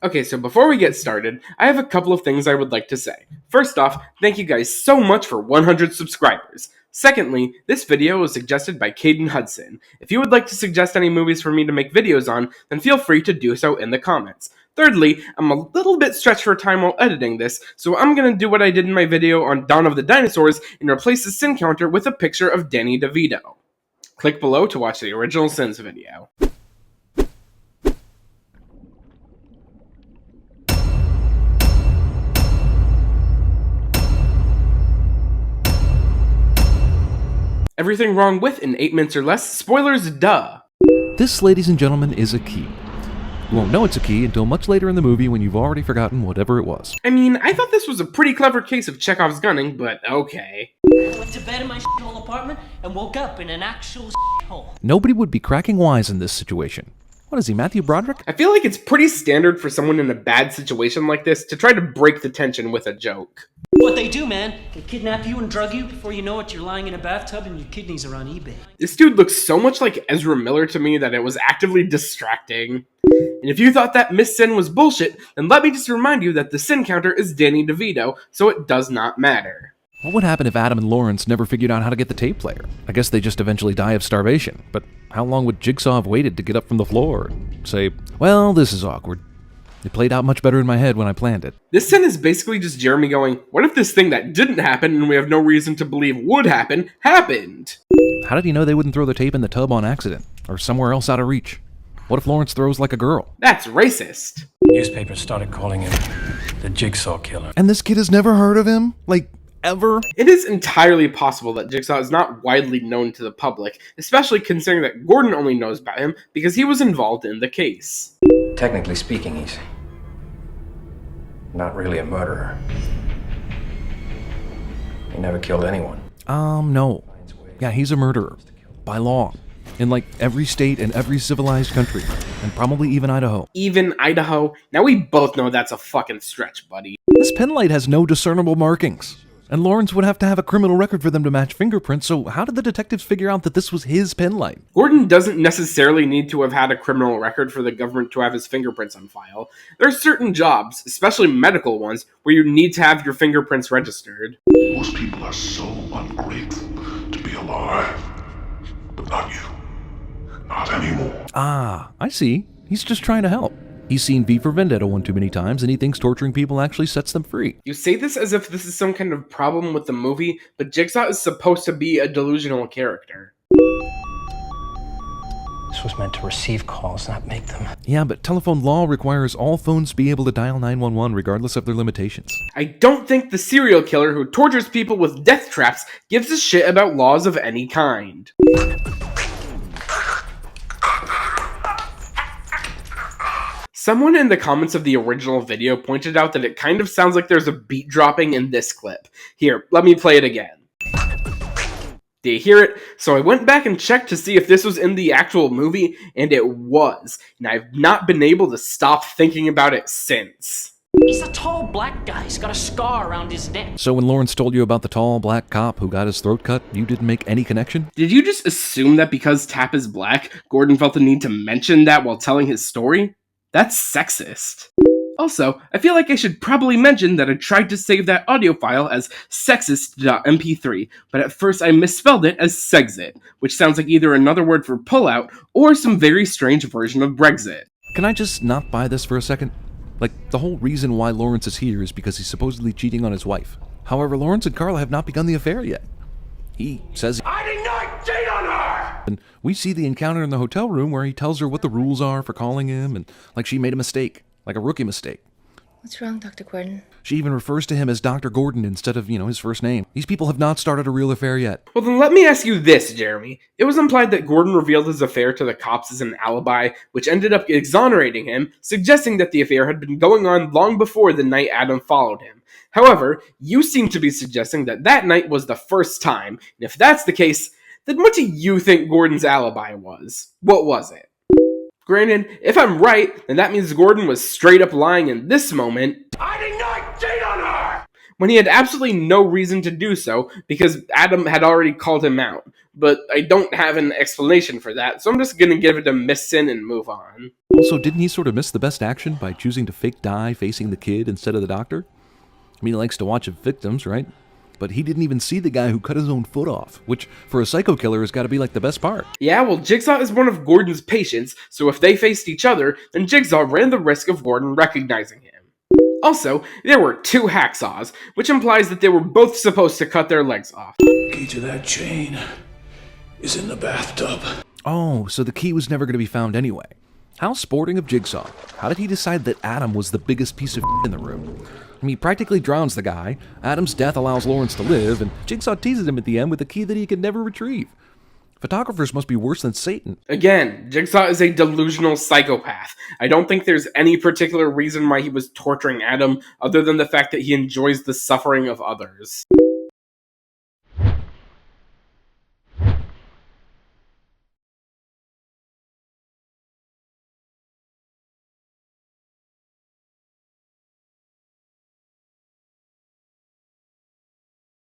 Okay, so before we get started, I have a couple of things I would like to say. First off, thank you guys so much for 100 subscribers. Secondly, this video was suggested by Kadin Hudson. If you would like to suggest any movies for me to make videos on, then feel free to do so in the comments. Thirdly, I'm a little bit stretched for time while editing this, so I'm gonna do what I did in my video on Dawn of the Dinosaurs and replace the sin counter with a picture of Danny DeVito. Click below to watch the original Sins video. Everything wrong with in 8 minutes or less? Spoilers, duh! This, ladies and gentlemen, is a key. You won't know it's a key until much later in the movie when you've already forgotten whatever it was. I mean, I thought this was a pretty clever case of Chekhov's gunning, but okay. I went to bed in my shithole apartment and woke up in an actual shithole. Nobody would be cracking wise in this situation. What is he, Matthew Broderick? I feel like it's pretty standard for someone in a bad situation like this to try to break the tension with a joke. What they do, man, they kidnap you and drug you. Before you know it, you're lying in a bathtub and your kidneys are on eBay. This dude looks so much like Ezra Miller to me that it was actively distracting. And if you thought that Miss Sin was bullshit, then let me just remind you that the sin counter is Danny DeVito, so it does not matter. What would happen if Adam and Lawrence never figured out how to get the tape player? I guess they just eventually die of starvation, but how long would Jigsaw have waited to get up from the floor and say, well, this is awkward. It played out much better in my head when I planned it. This sin is basically just Jeremy going, what if this thing that didn't happen and we have no reason to believe would happen, happened? How did he know they wouldn't throw the tape in the tub on accident, or somewhere else out of reach? What if Lawrence throws like a girl? That's racist. Newspapers started calling him the Jigsaw Killer. And this kid has never heard of him? Like, ever? It is entirely possible that Jigsaw is not widely known to the public, especially considering that Gordon only knows about him because he was involved in the case. Technically speaking, he's not really a murderer. He never killed anyone. No. Yeah, he's a murderer. By law. In like every state and every civilized country. And probably even Idaho. Even Idaho? Now we both know that's a fucking stretch, buddy. This pen light has no discernible markings. And Lawrence would have to have a criminal record for them to match fingerprints, so how did the detectives figure out that this was his pen light? Gordon doesn't necessarily need to have had a criminal record for the government to have his fingerprints on file. There are certain jobs, especially medical ones, where you need to have your fingerprints registered. Most people are so ungrateful to be alive. But not you. Not anymore. Ah, I see. He's just trying to help. He's seen V for Vendetta one too many times, and he thinks torturing people actually sets them free. You say this as if this is some kind of problem with the movie, but Jigsaw is supposed to be a delusional character. This was meant to receive calls, not make them. Yeah, but telephone law requires all phones to be able to dial 911 regardless of their limitations. I don't think the serial killer who tortures people with death traps gives a shit about laws of any kind. Someone in the comments of the original video pointed out that it kind of sounds like there's a beat dropping in this clip. Here, let me play it again. Do you hear it? So I went back and checked to see if this was in the actual movie, and it was. And I've not been able to stop thinking about it since. He's a tall black guy. He's got a scar around his neck. So when Lawrence told you about the tall black cop who got his throat cut, you didn't make any connection? Did you just assume that because Tap is black, Gordon felt the need to mention that while telling his story? That's sexist. Also, I feel like I should probably mention that I tried to save that audio file as sexist.mp3, but at first I misspelled it as Sexit, which sounds like either another word for pullout or some very strange version of Brexit. Can I just not buy this for a second? Like, the whole reason why Lawrence is here is because he's supposedly cheating on his wife. However, Lawrence and Carla have not begun the affair yet. He says I did not cheat on her! and we see the encounter in the hotel room where he tells her what the rules are for calling him and like she made a mistake, like a rookie mistake. What's wrong, Dr. Gordon? She even refers to him as Dr. Gordon instead of, his first name. These people have not started a real affair yet. Well then let me ask you this, Jeremy. It was implied that Gordon revealed his affair to the cops as an alibi, which ended up exonerating him, suggesting that the affair had been going on long before the night Adam followed him. However, you seem to be suggesting that that night was the first time, and if that's the case, then what do you think Gordon's alibi was? What was it? Granted, if I'm right, then that means Gordon was straight up lying in this moment. I did not cheat on her! When he had absolutely no reason to do so, because Adam had already called him out. But I don't have an explanation for that, so I'm just gonna give it a Miss Sin and move on. Also, didn't he sort of miss the best action by choosing to fake die facing the kid instead of the doctor? I mean, he likes to watch victims, right? But he didn't even see the guy who cut his own foot off, which for a psycho killer has got to be like the best part. Yeah, well, Jigsaw is one of Gordon's patients, so if they faced each other, then Jigsaw ran the risk of Gordon recognizing him. Also, there were 2 hacksaws, which implies that they were both supposed to cut their legs off. Key to that chain is in the bathtub. Oh, so the key was never going to be found anyway. How sporting of Jigsaw. How did he decide that Adam was the biggest piece of in the room? I mean, he practically drowns the guy, Adam's death allows Lawrence to live, and Jigsaw teases him at the end with a key that he can never retrieve. Photographers must be worse than Satan. Again, Jigsaw is a delusional psychopath. I don't think there's any particular reason why he was torturing Adam other than the fact that he enjoys the suffering of others.